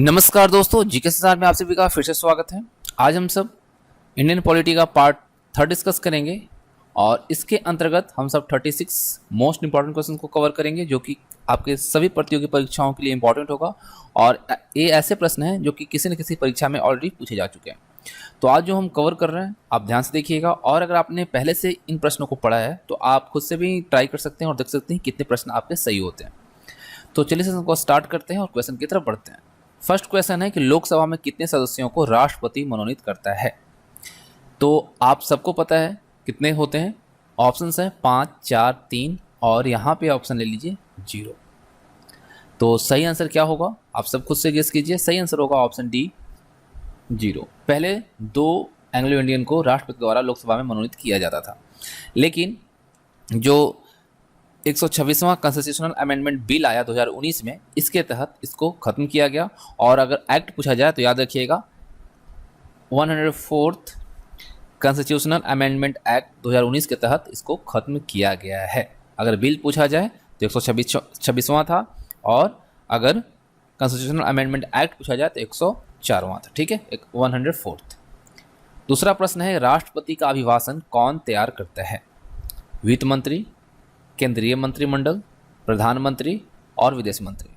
नमस्कार दोस्तों, जीके संसार में आप सभी का फिर से स्वागत है। आज हम सब इंडियन पॉलिटी का पार्ट 3 डिस्कस करेंगे और इसके अंतर्गत हम सब 36 मोस्ट इंपॉर्टेंट क्वेश्चन को कवर करेंगे जो कि आपके सभी प्रतियोगी परीक्षाओं के लिए इंपॉर्टेंट होगा। और ये ऐसे प्रश्न हैं जो कि किसी न किसी परीक्षा में ऑलरेडी पूछे जा चुके हैं। तो आज जो हम कवर कर रहे हैं आप ध्यान से देखिएगा, और अगर आपने पहले से इन प्रश्नों को पढ़ा है तो आप खुद से भी ट्राई कर सकते हैं और देख सकते हैं कितने प्रश्न आपके सही होते हैं। तो चलिए सेशन को स्टार्ट करते हैं और क्वेश्चन की तरफ बढ़ते हैं। फर्स्ट क्वेश्चन है कि लोकसभा में कितने सदस्यों को राष्ट्रपति मनोनीत करता है। तो आप सबको पता है कितने होते हैं। ऑप्शंस हैं 5, 4, 3 और यहाँ पे ऑप्शन ले लीजिए 0। तो सही आंसर क्या होगा आप सब खुद से गेस कीजिए। सही आंसर होगा ऑप्शन डी 0। पहले 2 एंग्लो इंडियन को राष्ट्रपति द्वारा लोकसभा में मनोनीत किया जाता था, लेकिन जो 126वां कॉन्स्टिट्यूशनल अमेंडमेंट बिल आया 2019 में, इसके तहत इसको खत्म किया गया। और अगर एक्ट पूछा जाए तो याद रखिएगा 104th कॉन्स्टिट्यूशनल अमेंडमेंट एक्ट 2019 के तहत इसको खत्म किया गया है। अगर बिल पूछा जाए तो 126वां था, और अगर कॉन्स्टिट्यूशनल अमेंडमेंट एक्ट पूछा जाए तो 104वां था। ठीक है, 104th। दूसरा प्रश्न है राष्ट्रपति का अभिभाषण कौन तैयार करता है। वित्त मंत्री, केंद्रीय मंत्रिमंडल, प्रधानमंत्री और विदेश मंत्री।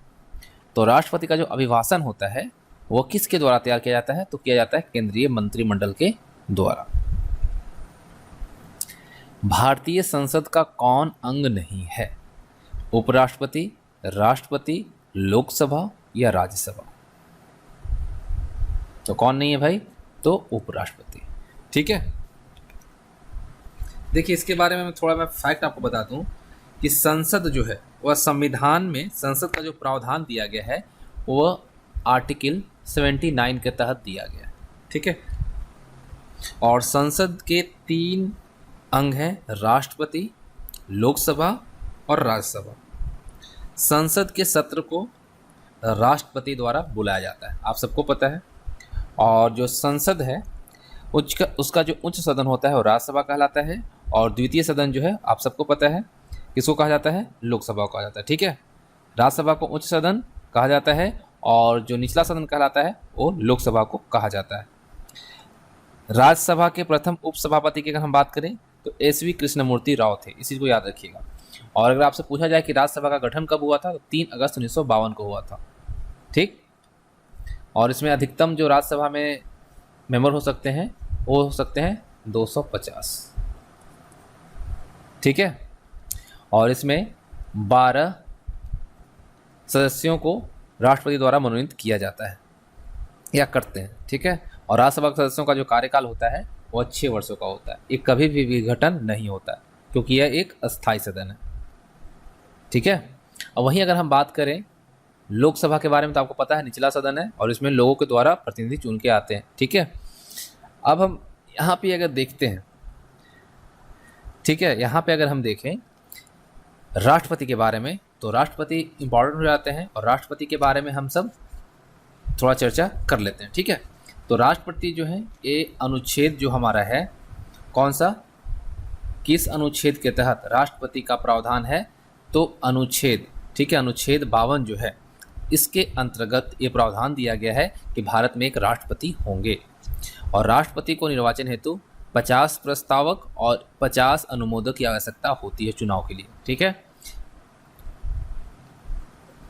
तो राष्ट्रपति का जो अभिभाषण होता है वो किसके द्वारा तैयार किया जाता है, तो किया जाता है केंद्रीय मंत्रिमंडल के द्वारा। भारतीय संसद का कौन अंग नहीं है। उपराष्ट्रपति, राष्ट्रपति, लोकसभा या राज्यसभा। तो कौन नहीं है भाई, तो उपराष्ट्रपति। ठीक है, देखिए इसके बारे में थोड़ा मैं फैक्ट आपको बता दूं कि संसद जो है वह संविधान में संसद का जो प्रावधान दिया गया है वह आर्टिकल 79 के तहत दिया गया है। ठीक है, और संसद के 3 अंग हैं, राष्ट्रपति, लोकसभा और राज्यसभा। संसद के सत्र को राष्ट्रपति द्वारा बुलाया जाता है, आप सबको पता है। और जो संसद है उसका जो उच्च सदन होता है वो राज्यसभा कहलाता है, और द्वितीय सदन जो है आप सबको पता है किसको कहा जाता है, लोकसभा को कहा जाता है। ठीक है, राज्यसभा को उच्च सदन कहा जाता है और जो निचला सदन कहलाता है वो लोकसभा को कहा जाता है। राज्यसभा के प्रथम उपसभापति की अगर हम बात करें तो SV कृष्णमूर्ति राव थे, इसी को याद रखिएगा। और अगर आपसे पूछा जाए कि राज्यसभा का गठन कब हुआ था तो 3 अगस्त 1952 को हुआ था। ठीक, और इसमें अधिकतम जो राज्यसभा में मेंबर हो सकते हैं वो हो सकते हैं 250। ठीक है, और इसमें 12 सदस्यों को राष्ट्रपति द्वारा मनोनीत किया जाता है या करते हैं। ठीक है, और राज्यसभा के सदस्यों का जो कार्यकाल होता है वो 6 वर्षों का होता है। ये कभी भी विघटन नहीं होता है क्योंकि यह एक अस्थायी सदन है। ठीक है, और वहीं अगर हम बात करें लोकसभा के बारे में तो आपको पता है निचला सदन है और इसमें लोगों के द्वारा प्रतिनिधि चुन के आते हैं। ठीक है, अब हम यहाँ पे अगर देखते हैं, ठीक है, यहाँ पे अगर हम देखें राष्ट्रपति के बारे में तो राष्ट्रपति इंपॉर्टेंट हो जाते हैं, और राष्ट्रपति के बारे में हम सब थोड़ा चर्चा कर लेते हैं। ठीक है, तो राष्ट्रपति जो है ये अनुच्छेद जो हमारा है कौन सा, किस अनुच्छेद के तहत राष्ट्रपति का प्रावधान है, तो अनुच्छेद, ठीक है, अनुच्छेद 52 जो है इसके अंतर्गत ये प्रावधान दिया गया है कि भारत में एक राष्ट्रपति होंगे, और राष्ट्रपति को निर्वाचन हेतु 50 प्रस्तावक और 50 अनुमोदक की आवश्यकता होती है चुनाव के लिए। ठीक है,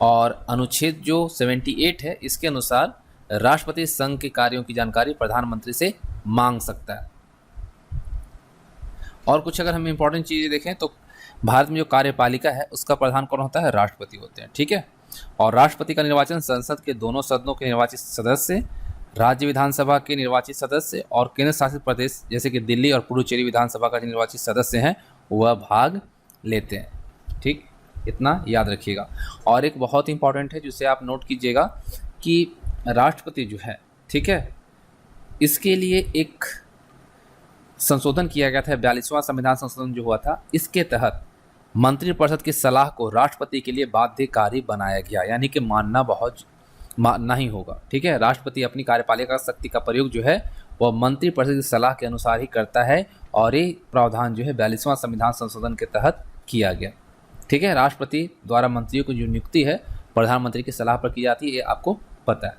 और अनुच्छेद जो 78 है इसके अनुसार राष्ट्रपति संघ के कार्यों की जानकारी प्रधानमंत्री से मांग सकता है। और कुछ अगर हम इंपॉर्टेंट चीज़ें देखें तो भारत में जो कार्यपालिका है उसका प्रधान कौन होता है, राष्ट्रपति होते हैं। ठीक है, और राष्ट्रपति का निर्वाचन संसद के दोनों सदनों के निर्वाचित सदस्य, राज्य विधानसभा के निर्वाचित सदस्य और केंद्र शासित प्रदेश जैसे कि दिल्ली और पुडुचेरी विधानसभा का जो निर्वाचित सदस्य हैं वह भाग लेते हैं। ठीक, इतना याद रखिएगा। और एक बहुत इंपॉर्टेंट है जिसे आप नोट कीजिएगा कि राष्ट्रपति जो है, ठीक है, इसके लिए एक संशोधन किया गया था, 42वां संविधान संशोधन जो हुआ था, इसके तहत मंत्रिपरिषद की सलाह को राष्ट्रपति के लिए बाध्यकारी बनाया गया, यानी कि मानना ही होगा। ठीक है, राष्ट्रपति अपनी कार्यपालिका शक्ति का प्रयोग जो है वह मंत्रिपरिषद की सलाह के अनुसार ही करता है, और ये प्रावधान जो है 42वां संविधान संशोधन के तहत किया गया। ठीक है, राष्ट्रपति द्वारा मंत्रियों की जो नियुक्ति है प्रधानमंत्री की सलाह पर की जाती है, ये आपको पता है।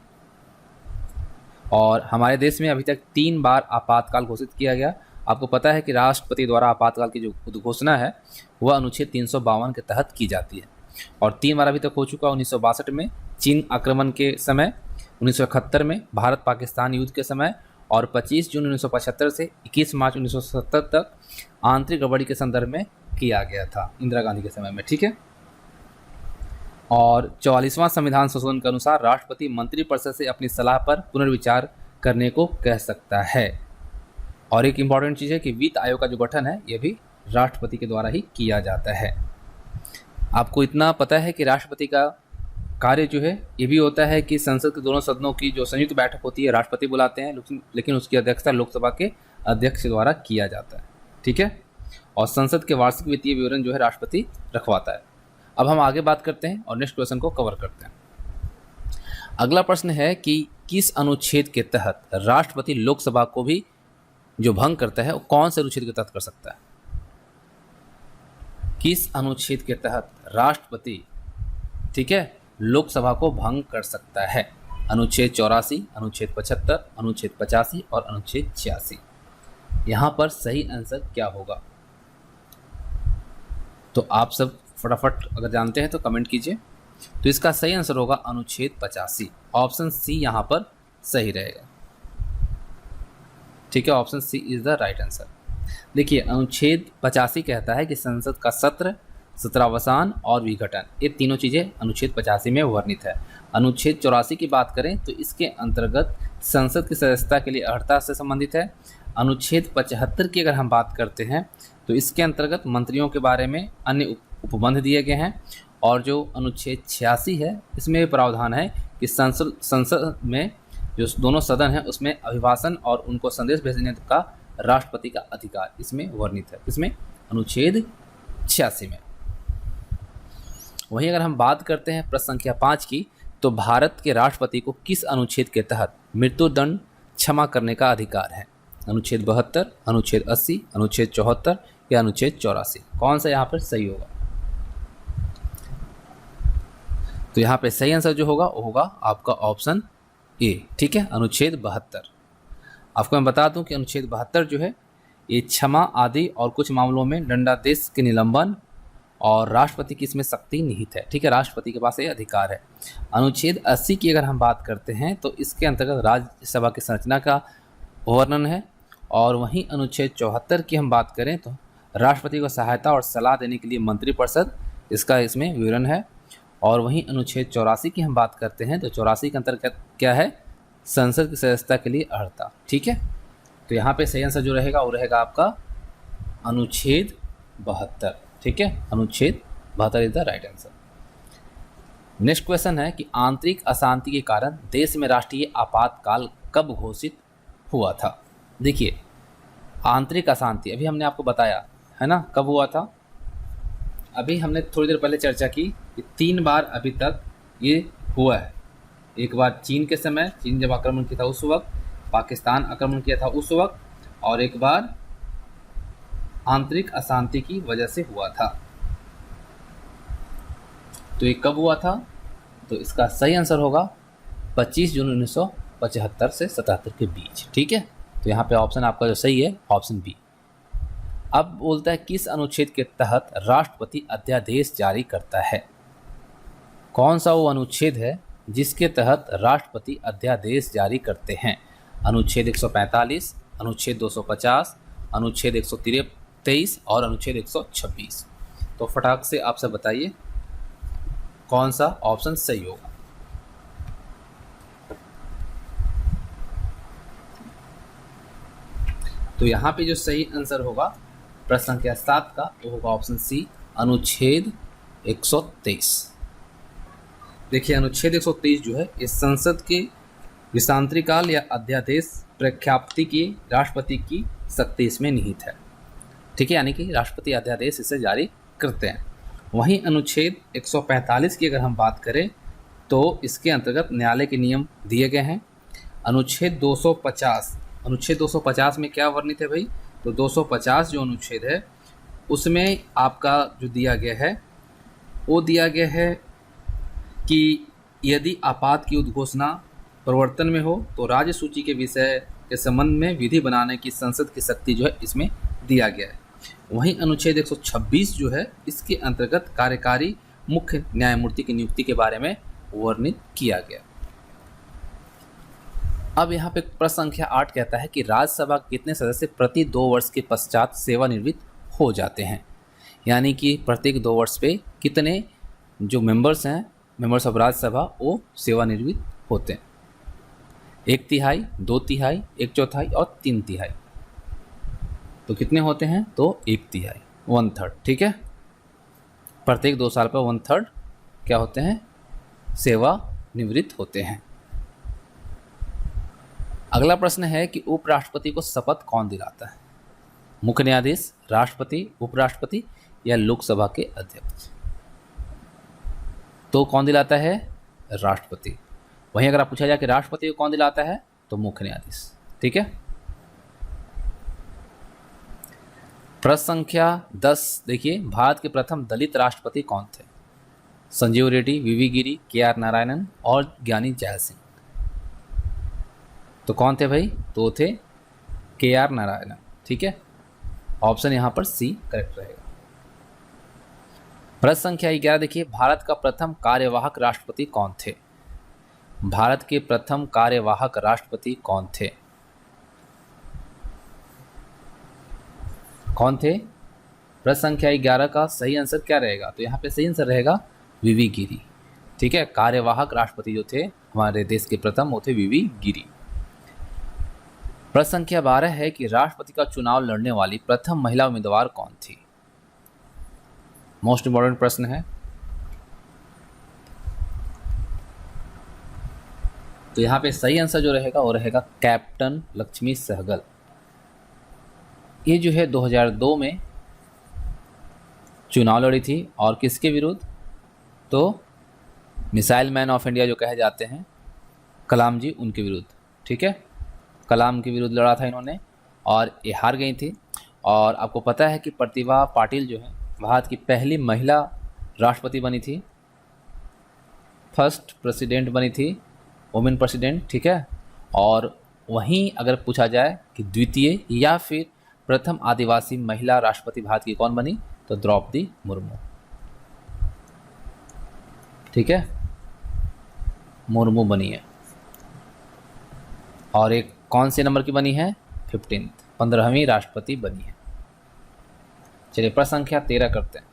और हमारे देश में अभी तक 3 बार आपातकाल घोषित किया गया। आपको पता है कि राष्ट्रपति द्वारा आपातकाल की जो उद्घोषणा है वह अनुच्छेद 352 के तहत की जाती है, और 3 बार अभी तक हो चुका। 1962 में चीन आक्रमण के समय, 1971 में भारत पाकिस्तान युद्ध के समय, और 25 जून 1975 से 21 मार्च 1970 तक आंतरिक गड़बड़ी के संदर्भ में किया गया था, इंदिरा गांधी के समय में। ठीक है। और 44वां संविधान संशोधन के अनुसार राष्ट्रपति मंत्रिपरिषद से अपनी सलाह पर पुनर्विचार करने को कह सकता है। और एक इम्पॉर्टेंट चीज़ है कि वित्त आयोग का जो गठन है यह भी राष्ट्रपति के द्वारा ही किया जाता है। आपको इतना पता है कि राष्ट्रपति का कार्य जो है ये भी होता है कि संसद के दोनों सदनों की जो संयुक्त बैठक होती है राष्ट्रपति बुलाते हैं, लेकिन उसकी अध्यक्षता लोकसभा के अध्यक्ष द्वारा किया जाता है। ठीक है। और संसद के वार्षिक वित्तीय विवरण जो है राष्ट्रपति रखवाता है। अब हम आगे बात करते हैं और नेक्स्ट क्वेश्चन को कवर करते हैं। अगला प्रश्न है कि किस अनुच्छेद के तहत राष्ट्रपति लोकसभा को भी जो भंग करता है वो कौन से अनुच्छेद के तहत कर सकता है? किस अनुच्छेद के तहत राष्ट्रपति, ठीक है, लोकसभा को भंग कर सकता है? अनुच्छेद 84, अनुच्छेद 75, अनुच्छेद 85 और अनुच्छेद 86। यहां पर सही आंसर क्या होगा? तो आप सब फटाफट अगर जानते हैं तो कमेंट कीजिए। तो इसका सही आंसर होगा अनुच्छेद 85। ऑप्शन सी यहां पर सही रहेगा। ठीक है, option C is the right answer. देखिए, अनुच्छेद 85 कहता है कि संसद का सत्र, सत्रावसान और विघटन, ये तीनों चीज़ें अनुच्छेद 85 में वर्णित है। अनुच्छेद 84 की बात करें तो इसके अंतर्गत संसद की सदस्यता के लिए अर्हता से संबंधित है। अनुच्छेद 75 की अगर हम बात करते हैं तो इसके अंतर्गत मंत्रियों के बारे में अन्य उपबंध दिए गए हैं। और जो अनुच्छेद 86 है इसमें प्रावधान है कि संसद में जो दोनों सदन हैं उसमें अभिभाषण और उनको संदेश भेजने का राष्ट्रपति का अधिकार इसमें वर्णित है। इसमें अनुच्छेद 86 में। वहीं अगर हम बात करते हैं प्रश्न संख्या 5 की, तो भारत के राष्ट्रपति को किस अनुच्छेद के तहत मृत्युदंड क्षमा करने का अधिकार है? अनुच्छेद 72, अनुच्छेद 80, अनुच्छेद 74 या अनुच्छेद 84? कौन सा यहाँ पर सही होगा? तो यहाँ पे सही आंसर जो होगा वो होगा आपका ऑप्शन ए। ठीक है, अनुच्छेद 72। आपको मैं बता दूं कि अनुच्छेद 72 जो है ये क्षमा आदि और कुछ मामलों में दंडादेश के निलंबन और राष्ट्रपति की इसमें शक्ति निहित है। ठीक है, राष्ट्रपति के पास ये अधिकार है। अनुच्छेद 80 की अगर हम बात करते हैं तो इसके अंतर्गत राज्यसभा की संरचना का वर्णन है। और वहीं अनुच्छेद 74 की हम बात करें तो राष्ट्रपति को सहायता और सलाह देने के लिए मंत्रिपरिषद, इसका इसमें विवरण है। और वहीं अनुच्छेद 84 की हम बात करते हैं तो 84 के अंतर्गत क्या है? संसद की सदस्यता के लिए अर्हता। ठीक है, तो यहाँ पे सही आंसर जो रहेगा वो रहेगा आपका अनुच्छेद 72। ठीक है, अनुच्छेद 72 is the right answer. Next question है कि आंतरिक अशांति के कारण देश में राष्ट्रीय आपातकाल कब घोषित हुआ था? देखिए, आंतरिक अशांति अभी हमने आपको बताया है ना कब हुआ था। अभी हमने थोड़ी देर पहले चर्चा की कि 3 बार अभी तक ये हुआ है। एक बार चीन के समय, चीन जब आक्रमण किया था उस वक्त, पाकिस्तान आक्रमण किया था उस वक्त, और एक बार आंतरिक अशांति की वजह से हुआ था। तो ये कब हुआ था? तो इसका सही आंसर होगा 25 जून 1975 से 77 के बीच। ठीक है, तो यहाँ पे ऑप्शन आपका जो सही है ऑप्शन बी। अब बोलता है किस अनुच्छेद के तहत राष्ट्रपति अध्यादेश जारी करता है? कौन सा वो अनुच्छेद है जिसके तहत राष्ट्रपति अध्यादेश जारी करते हैं? अनुच्छेद 145, अनुच्छेद 250, अनुच्छेद 123 और अनुच्छेद 126। तो फटाक से आप सब बताइए कौन सा ऑप्शन सही होगा। तो यहाँ पे जो सही आंसर होगा प्रश्न संख्या 7 का वो होगा ऑप्शन सी, अनुच्छेद 123। देखिए, अनुच्छेद 123 जो है इस संसद के विशांतरिकाल या अध्यादेश प्रख्यापति की राष्ट्रपति की शक्ति इसमें निहित है। ठीक है, यानी कि राष्ट्रपति अध्यादेश इसे जारी करते हैं। वहीं अनुच्छेद 145 की अगर हम बात करें तो इसके अंतर्गत न्यायालय के नियम दिए गए हैं। अनुच्छेद 250 में क्या वर्णित है भाई? तो 250 जो अनुच्छेद है उसमें आपका जो दिया गया है वो दिया गया है कि यदि आपात की उद्घोषणा प्रवर्तन में हो तो राज्य सूची के विषय के संबंध में विधि बनाने की संसद की शक्ति जो है इसमें दिया गया है। वहीं अनुच्छेद 126 जो है इसके अंतर्गत कार्यकारी मुख्य न्यायमूर्ति की नियुक्ति के बारे में वर्णित किया गया। अब यहाँ पे प्रश्न संख्या 8 कहता है कि राज्यसभा के कितने सदस्य प्रति 2 वर्ष के पश्चात सेवानिवृत्त हो जाते हैं, यानी कि प्रत्येक 2 वर्ष पे कितने जो मेंबर्स हैं, मेंबर्स ऑफ राज्यसभा, वो सेवानिवृत्त होते हैं। 1/3, 2/3, 1/4 और 3/3। तो कितने होते हैं? तो 1/3, 1/3। ठीक है, प्रत्येक 2 साल पर 1/3 क्या होते हैं? सेवानिवृत्त होते हैं। अगला प्रश्न है कि उपराष्ट्रपति को शपथ कौन दिलाता है? मुख्य न्यायाधीश, राष्ट्रपति, उपराष्ट्रपति या लोकसभा के अध्यक्ष? तो कौन दिलाता है? राष्ट्रपति। वहीं अगर आप पूछा जाए कि राष्ट्रपति को कौन दिलाता है तो मुख्य न्यायाधीश। ठीक है। प्रश्न संख्या 10 देखिए, भारत के प्रथम दलित राष्ट्रपति कौन थे? संजीव रेड्डी, वीवी गिरी, के.आर. नारायणन और ज्ञानी जैल सिंह। तो कौन थे भाई? तो थे के.आर. नारायणन। ठीक है, ऑप्शन यहां पर सी करेक्ट रहेगा। प्रश्न संख्या 11 देखिए, भारत का प्रथम कार्यवाहक राष्ट्रपति कौन थे? भारत के प्रथम कार्यवाहक राष्ट्रपति कौन थे? कौन थे? प्रश्न संख्या 11 का सही आंसर क्या रहेगा? तो यहाँ पे सही आंसर रहेगा वीवी गिरी। ठीक है, कार्यवाहक राष्ट्रपति जो थे हमारे देश के प्रथम वो थे वीवी गिरी। प्रश्न संख्या 12 है कि राष्ट्रपति का चुनाव लड़ने वाली प्रथम महिला उम्मीदवार कौन थी? मोस्ट इंपॉर्टेंट प्रश्न है। तो यहाँ पे सही आंसर जो रहेगा वो रहेगा कैप्टन लक्ष्मी सहगल। ये जो है 2002 में चुनाव लड़ी थी और किसके विरुद्ध? तो मिसाइल मैन ऑफ इंडिया जो कहे जाते हैं कलाम जी, उनके विरुद्ध। ठीक है, कलाम के विरुद्ध लड़ा था इन्होंने और ये हार गई थी। और आपको पता है कि प्रतिभा पाटिल जो है भारत की पहली महिला राष्ट्रपति बनी थी, फर्स्ट प्रेसिडेंट बनी थी, वुमेन प्रेसिडेंट। ठीक है, और वहीं अगर पूछा जाए कि द्वितीय या फिर प्रथम आदिवासी महिला राष्ट्रपति भारत की कौन बनी, तो द्रौपदी मुर्मू। ठीक है, मुर्मू बनी है। और एक कौन से नंबर की बनी है? 15वीं राष्ट्रपति बनी है। चलिए प्रश्न संख्या 13 करते हैं।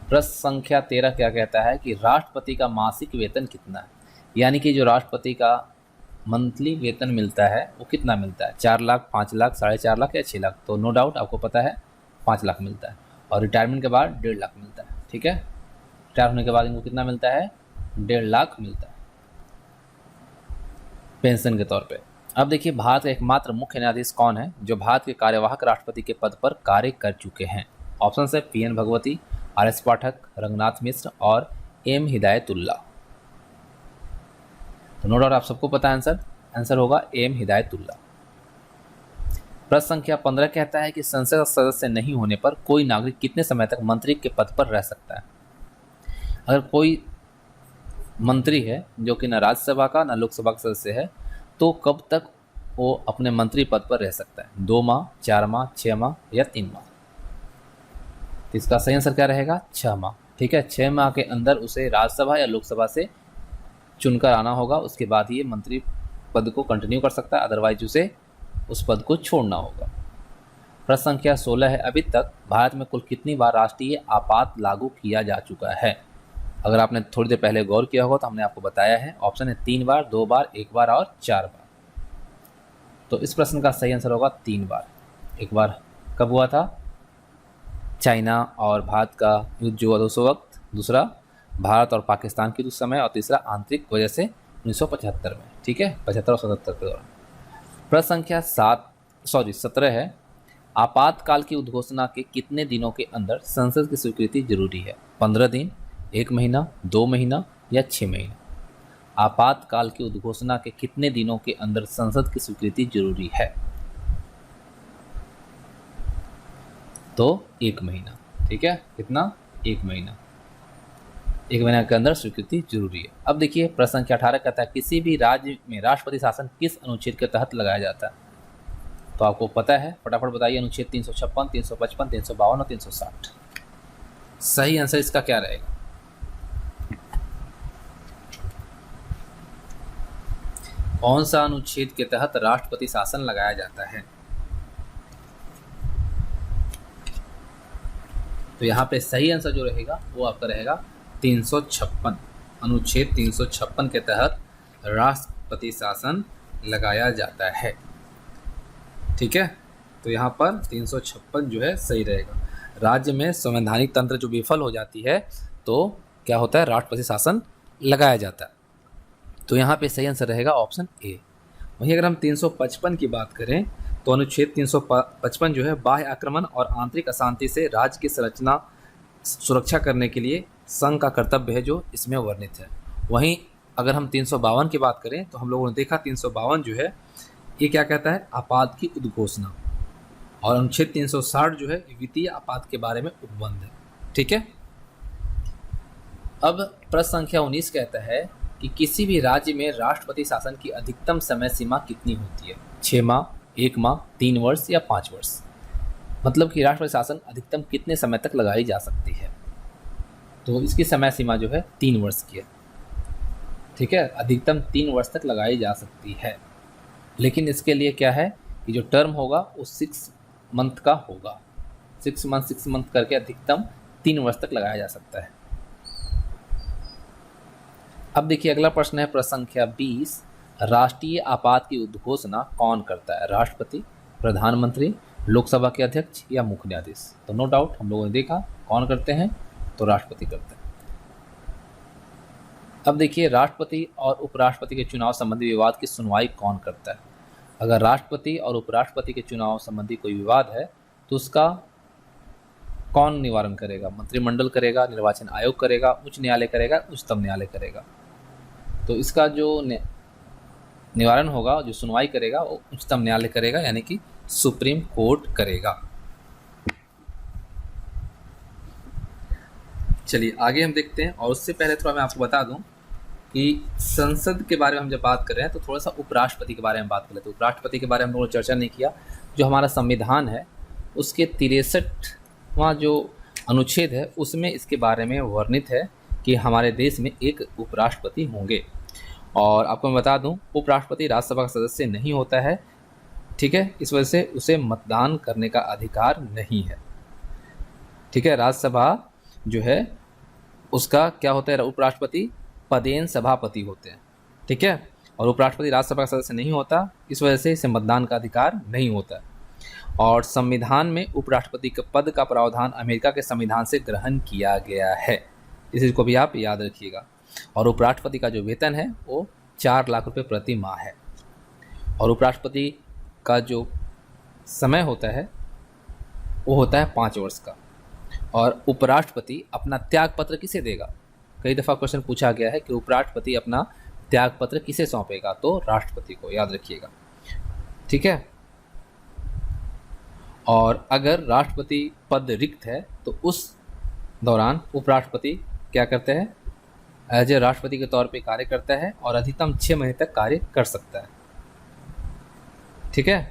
प्रश्न संख्या 13 क्या कहता है कि राष्ट्रपति का मासिक वेतन कितना है? यानी कि जो राष्ट्रपति का मंथली वेतन मिलता है वो कितना मिलता है? 4 लाख, 5 लाख, 4.5 लाख या 6 लाख? तो नो डाउट आपको पता है 5 लाख मिलता है। और रिटायरमेंट के बाद 1.5 लाख मिलता है। ठीक है, रिटायर होने के बाद इनको कितना मिलता है? 1.5 लाख मिलता है पेंशन के तौर पे। अब देखिए, भारत का एकमात्र मुख्य न्यायाधीश कौन है जो भारत के कार्यवाहक राष्ट्रपति के पद पर कार्य कर चुके हैं? ऑप्शन है पी.एन. भगवती, आर.एस. पाठक, रंगनाथ मिश्र और एम. हिदायतुल्ला। तो नो डाउट आप सबको पता है आंसर होगा एम. हिदायतुल्ला। प्रश्न संख्या 15 कहता है कि संसद का सदस्य नहीं होने पर कोई नागरिक कितने समय तक मंत्री के पद पर रह सकता है? अगर कोई मंत्री है जो कि न राज्यसभा का न लोकसभा का सदस्य है तो कब तक वो अपने मंत्री पद पर रह सकता है? 2 माह, 4 माह, 6 माह या 3 माह? तो इसका सही आंसर क्या रहेगा? 6 माह। ठीक है, 6 माह के अंदर उसे राज्यसभा या लोकसभा से चुनकर आना होगा, उसके बाद ये मंत्री पद को कंटिन्यू कर सकता है, अदरवाइज उसे उस पद को छोड़ना होगा। प्रश्न संख्या 16 है, अभी तक भारत में कुल कितनी बार राष्ट्रीय आपात लागू किया जा चुका है? अगर आपने थोड़ी देर पहले गौर किया होगा तो हमने आपको बताया है, ऑप्शन है 3 बार, 2 बार, 1 बार और 4 बार। तो इस प्रश्न का सही आंसर होगा 3 बार। एक बार कब हुआ था? चाइना और भारत का युद्ध जो हुआ उस वक्त, दूसरा भारत और पाकिस्तान के उस समय, और तीसरा आंतरिक वजह से 1975 में। ठीक है, 75 और 77 के दौरान। प्रश्न संख्या 17 है, आपातकाल की उद्घोषणा के कितने दिनों के अंदर संसद की स्वीकृति जरूरी है? 15 दिन, 1 महीना, 2 महीना या 6 महीना? आपातकाल की उद्घोषणा के कितने दिनों के अंदर संसद की स्वीकृति जरूरी है? तो 1 महीना। ठीक है, कितना? 1 महीना। 1 महीने के अंदर स्वीकृति जरूरी है। अब देखिए प्रश्न संख्या 18 कहता है किसी भी राज्य में राष्ट्रपति शासन किस अनुच्छेद के तहत लगाया जाता है? तो आपको पता है, फटाफट बताइए। अनुच्छेद 356, 355, 352 और 360। सही आंसर इसका क्या रहेगा? कौन सा अनुच्छेद के तहत राष्ट्रपति शासन लगाया जाता है? तो यहाँ पे सही आंसर जो रहेगा वो आपका रहेगा 356। अनुच्छेद 356 के तहत राष्ट्रपति शासन लगाया जाता है। ठीक है, तो यहाँ पर 356 जो है सही रहेगा। राज्य में संवैधानिक तंत्र जो विफल हो जाती है तो क्या होता है? राष्ट्रपति शासन लगाया जाता है। तो यहाँ पे सही आंसर रहेगा ऑप्शन ए। वहीं अगर हम 355 की बात करें तो अनुच्छेद 355 जो है बाह्य आक्रमण और आंतरिक अशांति से राज्य की संरचना सुरक्षा करने के लिए संघ का कर्तव्य है जो इसमें वर्णित है। वहीं अगर हम 352 की बात करें तो हम लोगों ने देखा 352 जो है ये क्या कहता है? आपात की उद्घोषणा। और अनुच्छेद 360 जो है वित्तीय आपात के बारे में उपबंध है। ठीक है, अब प्रश्न संख्या 19 कहता है कि किसी भी राज्य में राष्ट्रपति शासन की अधिकतम समय सीमा कितनी होती है? 6 माह, 1 माह, 3 वर्ष या 5 वर्ष? मतलब कि राष्ट्रपति शासन अधिकतम कितने समय तक लगाई जा सकती है? तो इसकी समय सीमा जो है 3 वर्ष की है। ठीक है, अधिकतम 3 वर्ष तक लगाई जा सकती है। लेकिन इसके लिए क्या है कि जो टर्म होगा वो 6 मंथ का होगा। 6 मंथ करके अधिकतम 3 वर्ष तक लगाया जा सकता है। अब देखिए अगला प्रश्न है प्रश्न संख्या 20। राष्ट्रीय आपात की उद्घोषणा कौन करता है? राष्ट्रपति, प्रधानमंत्री, लोकसभा के अध्यक्ष या मुख्य न्यायाधीश? तो नो डाउट हम लोगों ने देखा कौन करते हैं, तो राष्ट्रपति करते हैं। अब देखिए राष्ट्रपति और उपराष्ट्रपति के चुनाव संबंधी विवाद की सुनवाई कौन करता है? अगर राष्ट्रपति और उपराष्ट्रपति के चुनाव संबंधी कोई विवाद है तो उसका कौन निवारण करेगा? मंत्रिमंडल करेगा, निर्वाचन आयोग करेगा, उच्च न्यायालय करेगा, उच्चतम न्यायालय करेगा? तो इसका जो निवारण होगा, जो सुनवाई करेगा, वो उच्चतम न्यायालय करेगा, यानी कि सुप्रीम कोर्ट करेगा। चलिए आगे हम देखते हैं। और उससे पहले थोड़ा मैं आपको बता दूं कि संसद के बारे में हम जब बात कर रहे हैं तो थोड़ा सा उपराष्ट्रपति के बारे में बात कर लेते हैं। उपराष्ट्रपति के बारे में हम लोगों ने चर्चा नहीं किया। जो हमारा संविधान है उसके 63वां जो अनुच्छेद है उसमें इसके बारे में वर्णित है कि हमारे देश में एक उपराष्ट्रपति होंगे। और आपको मैं बता दूं उपराष्ट्रपति राज्यसभा का सदस्य नहीं होता है। ठीक है, इस वजह से उसे मतदान करने का अधिकार नहीं है। ठीक है, राज्यसभा जो है उसका क्या होता है? उपराष्ट्रपति पदेन सभापति होते हैं। ठीक है, और उपराष्ट्रपति राज्यसभा का सदस्य नहीं होता, इस वजह से इसे मतदान का अधिकार नहीं होता। और संविधान में उपराष्ट्रपति के पद का प्रावधान अमेरिका के संविधान से ग्रहण किया गया है। इस चीज़ को भी आप याद रखिएगा। और उपराष्ट्रपति का जो वेतन है वो 4 लाख रुपए प्रति माह है। और उपराष्ट्रपति का जो समय होता है वो होता है 5 वर्ष का। और उपराष्ट्रपति अपना त्यागपत्र किसे देगा? कई दफ़ा क्वेश्चन पूछा गया है कि उपराष्ट्रपति अपना त्यागपत्र किसे सौंपेगा? तो राष्ट्रपति को, याद रखिएगा। ठीक है, और अगर राष्ट्रपति पद रिक्त है तो उस दौरान उपराष्ट्रपति क्या करते हैं? एज ए राष्ट्रपति के तौर पे कार्य करता है और अधिकतम 6 महीने तक कार्य कर सकता है। ठीक है,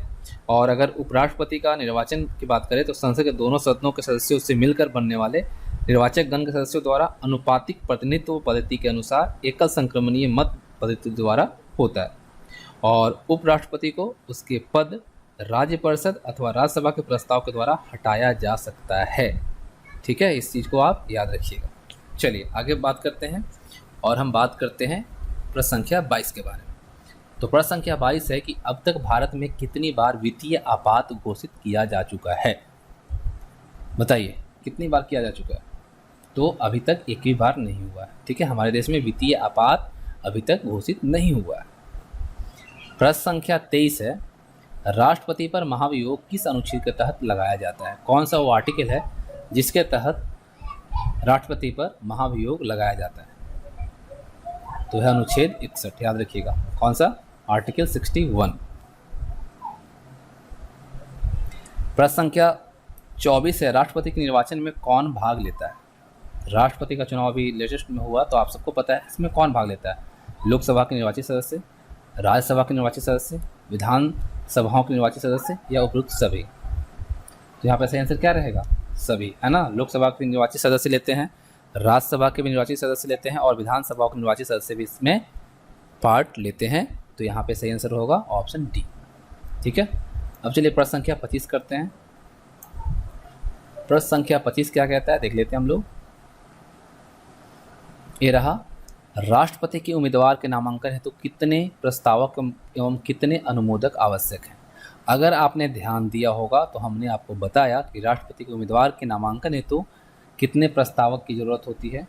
और अगर उपराष्ट्रपति का निर्वाचन की बात करें तो संसद के दोनों सदनों के सदस्यों से मिलकर बनने वाले निर्वाचक गण के सदस्यों द्वारा अनुपातिक प्रतिनिधित्व पद्धति के अनुसार एकल संक्रमणीय मत पद्धति द्वारा होता है। और उपराष्ट्रपति को उसके पद राज्य परिषद अथवा राज्यसभा के प्रस्ताव के द्वारा हटाया जा सकता है। ठीक है, इस चीज़ को आप याद रखिएगा। चलिए आगे बात करते हैं और हम बात करते हैं प्रश्न संख्या 22 के बारे में। तो प्रश्न संख्या 22 है कि अब तक भारत में कितनी बार वित्तीय आपात घोषित किया जा चुका है? बताइए कितनी बार किया जा चुका है? तो अभी तक एक भी बार नहीं हुआ है। ठीक है, हमारे देश में वित्तीय आपात अभी तक घोषित नहीं हुआ है। प्रश्न संख्या 23 है राष्ट्रपति पर महाभियोग किस अनुच्छेद के तहत लगाया जाता है? कौन सा वो आर्टिकल है जिसके तहत राष्ट्रपति पर महाभियोग लगाया जाता है? तो है अनुच्छेद 61, याद रखिएगा। कौन सा? आर्टिकल 61। प्रश्न संख्या 24 है राष्ट्रपति के निर्वाचन में कौन भाग लेता है? राष्ट्रपति का चुनाव अभी लेटेस्ट में हुआ, तो आप सबको पता है इसमें कौन भाग लेता है। लोकसभा के निर्वाचित सदस्य, राज्यसभा के निर्वाचित सदस्य, विधान सभाओं के निर्वाचित सदस्य या उपयुक्त सभी। तो यहाँ पे सही आंसर क्या रहेगा? सभी, है ना। लोकसभा के निर्वाचित सदस्य लेते हैं, राज्यसभा के भी निर्वाचित सदस्य लेते हैं और विधानसभा के निर्वाचित सदस्य भी इसमें पार्ट लेते हैं। तो यहाँ पे सही आंसर होगा ऑप्शन डी। ठीक है, अब चलिए प्रश्न संख्या 25 करते हैं। प्रश्न संख्या 25 क्या कहता है, देख लेते हैं हम लोग। ये रहा, राष्ट्रपति के उम्मीदवार के नामांकन हेतु कितने प्रस्तावक एवं कितने अनुमोदक आवश्यक हैं। अगर आपने ध्यान दिया होगा तो हमने आपको बताया कि राष्ट्रपति के उम्मीदवार के नामांकन हेतु कितने प्रस्तावक की जरूरत होती है।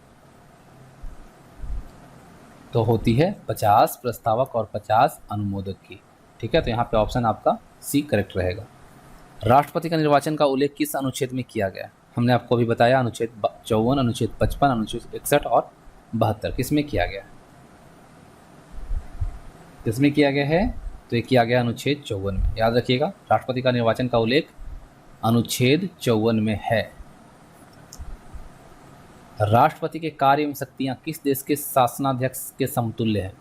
तो होती है 50 प्रस्तावक और 50 अनुमोदक की। ठीक है, तो यहाँ पे ऑप्शन आपका सी करेक्ट रहेगा। राष्ट्रपति का निर्वाचन का उल्लेख किस अनुच्छेद में किया गया? हमने आपको अभी बताया, अनुच्छेद 54, अनुच्छेद 55, अनुच्छेद 61 और 72 किसमें किया गया? किसमें किया गया है? तो ये किया गया अनुच्छेद 54 में। याद रखिएगा, राष्ट्रपति का निर्वाचन का उल्लेख अनुच्छेद 54 में है। राष्ट्रपति के कार्य एवं शक्तियां किस देश के शासनाध्यक्ष के समतुल्य है?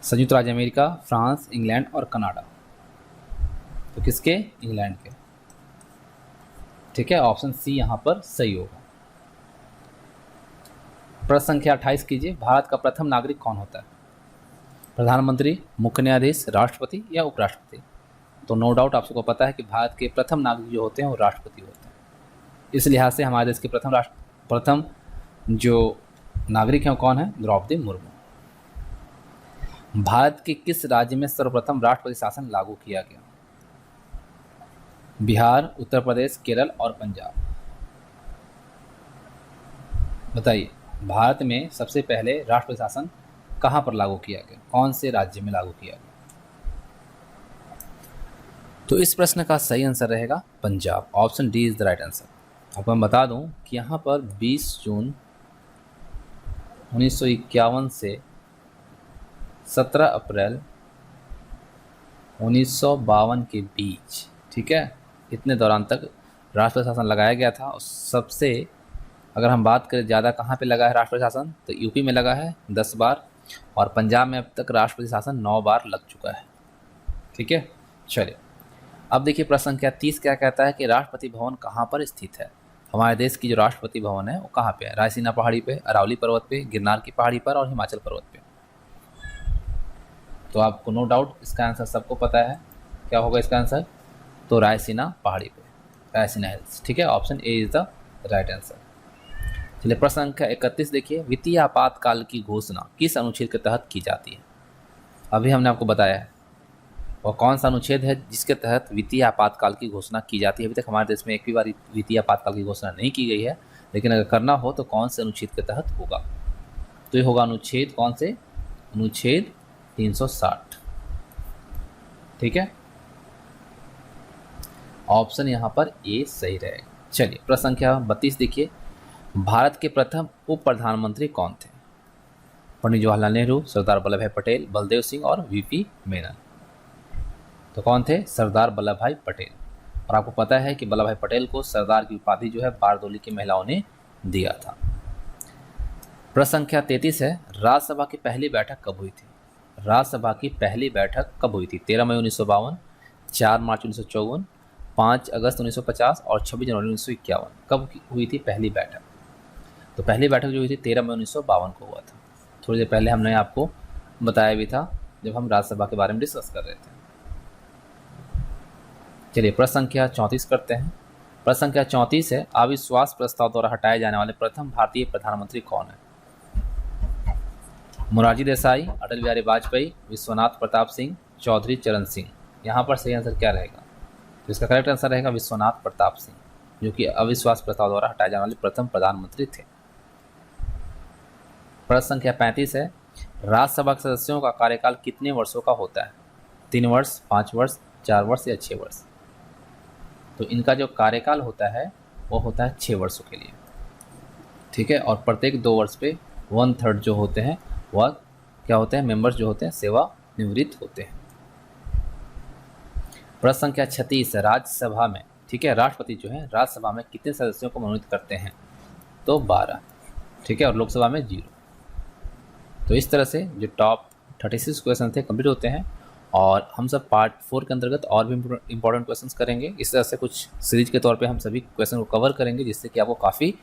संयुक्त राज्य अमेरिका, फ्रांस, इंग्लैंड और कनाडा। तो किसके? इंग्लैंड के। ठीक है, ऑप्शन सी यहां पर सही होगा। प्रश्न संख्या 28 कीजिए। भारत का प्रथम नागरिक कौन होता है? प्रधानमंत्री, मुख्य न्यायाधीश, राष्ट्रपति या उपराष्ट्रपति? तो नो डाउट आप सबको पता है कि भारत के प्रथम नागरिक जो होते हैं वो राष्ट्रपति होते हैं। इस लिहाज से हमारे देश के प्रथम जो नागरिक हैं वो कौन है? द्रौपदी मुर्मू। भारत के किस राज्य में सर्वप्रथम राष्ट्रपति शासन लागू किया गया? बिहार, उत्तर प्रदेश, केरल और पंजाब। बताइए, भारत में सबसे पहले राष्ट्रपति शासन कहां पर लागू किया गया? कौन से राज्य में लागू किया गया? तो इस प्रश्न का सही आंसर रहेगा Punjab. Option D is the right answer. आपको मैं बता दूं कि यहाँ पर 20 जून 1951 से 17 अप्रैल 1952 के बीच, ठीक है, इतने दौरान तक राष्ट्रपति शासन लगाया गया था। और सबसे अगर हम बात करें ज़्यादा कहाँ पे लगा है राष्ट्रपति शासन, तो यूपी में लगा है 10 बार और पंजाब में अब तक राष्ट्रपति शासन 9 बार लग चुका है। ठीक है, चलिए अब देखिए प्रश्न संख्या 30 क्या कहता है कि राष्ट्रपति भवन कहाँ पर स्थित है। हमारे देश की जो राष्ट्रपति भवन है वो कहाँ पे है? रायसीना पहाड़ी पे, अरावली पर्वत पे, गिरनार की पहाड़ी पर और हिमाचल पर्वत पे। तो आपको नो डाउट इसका आंसर सबको पता है, क्या होगा इसका आंसर? तो रायसीना पहाड़ी पे, रायसीना हिल्स। ठीक है, option A is the right answer. चलिए प्रश्न संख्या 31 देखिए। वित्तीय आपातकाल की घोषणा किस अनुच्छेद के तहत की जाती है? अभी हमने आपको बताया है और कौन सा अनुच्छेद है जिसके तहत वित्तीय आपातकाल की घोषणा की जाती है। अभी तक हमारे देश में एक भी बार वित्तीय आपातकाल की घोषणा नहीं की गई है, लेकिन अगर करना हो तो कौन से अनुच्छेद के तहत होगा? तो ये होगा अनुच्छेद कौन से? अनुच्छेद 360। ठीक है, ऑप्शन यहाँ पर ए सही रहेगा। चलिए प्रश्न संख्या 32 देखिए। भारत के प्रथम उप प्रधानमंत्री कौन थे? पंडित जवाहरलाल नेहरू, सरदार वल्लभ भाई पटेल, बलदेव सिंह और वीपी मेनन। तो कौन थे? सरदार वल्लभ भाई पटेल। और आपको पता है कि वल्लभ भाई पटेल को सरदार की उपाधि जो है बारदोली की महिलाओं ने दिया था। प्रश्न संख्या 33 है। राज्यसभा की पहली बैठक कब हुई थी? राज्यसभा की पहली बैठक कब हुई थी? 13 मई 1952, 4 मार्च 1954, 5 अगस्त 1950 और 26 जनवरी 1951। कब हुई थी पहली बैठक? तो पहली बैठक जो हुई थी 13 मई 1952 को हुआ था। थोड़ी देर पहले हमने आपको बताया भी था जब हम राज्यसभा के बारे में डिस्कस कर रहे थे। चलिए प्रश्न संख्या 34 करते हैं। प्रश्न संख्या 34 है। अविश्वास प्रस्ताव द्वारा हटाए जाने वाले प्रथम भारतीय प्रधानमंत्री कौन है? मोरारजी देसाई, अटल बिहारी वाजपेयी, विश्वनाथ प्रताप सिंह, चौधरी चरण सिंह। यहाँ पर सही आंसर क्या रहेगा? तो इसका करेक्ट आंसर रहेगा विश्वनाथ प्रताप सिंह, जो कि अविश्वास प्रस्ताव द्वारा हटाए जाने वाले प्रथम प्रधानमंत्री थे। प्रश्न संख्या 35 है। राज्यसभा के सदस्यों का कार्यकाल कितने वर्षों का होता है? 3 वर्ष, 5 वर्ष, 4 वर्ष या 6 वर्ष? तो इनका जो कार्यकाल होता है वो होता है 6 वर्षों के लिए। ठीक है, और प्रत्येक 2 वर्ष पे 1/3 जो होते हैं वह क्या होते हैं? मेंबर्स जो होते हैं सेवा निवृत्त होते हैं। प्रश्न संख्या 36 है। राज्यसभा में, ठीक है, राष्ट्रपति जो है राज्यसभा में कितने सदस्यों को मनोनीत करते हैं? तो 12, ठीक है, और लोकसभा में 0। तो इस तरह से जो टॉप 36 क्वेश्चन थे कंप्लीट होते हैं, और हम सब पार्ट 4 के अंतर्गत और भी इंपॉर्टेंट क्वेश्चंस करेंगे। इस तरह से कुछ सीरीज के तौर पे हम सभी क्वेश्चन को कवर करेंगे, जिससे कि आपको काफ़ी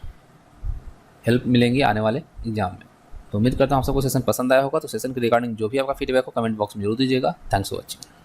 हेल्प मिलेंगी आने वाले एग्जाम में। तो उम्मीद करता हूँ आप सबको सेशन पसंद आया होगा। तो सेशन के रिगार्डिंग जो भी आपका फीडबैक हो कमेंट बॉक्स में जरूर दीजिएगा। Thanks for watching.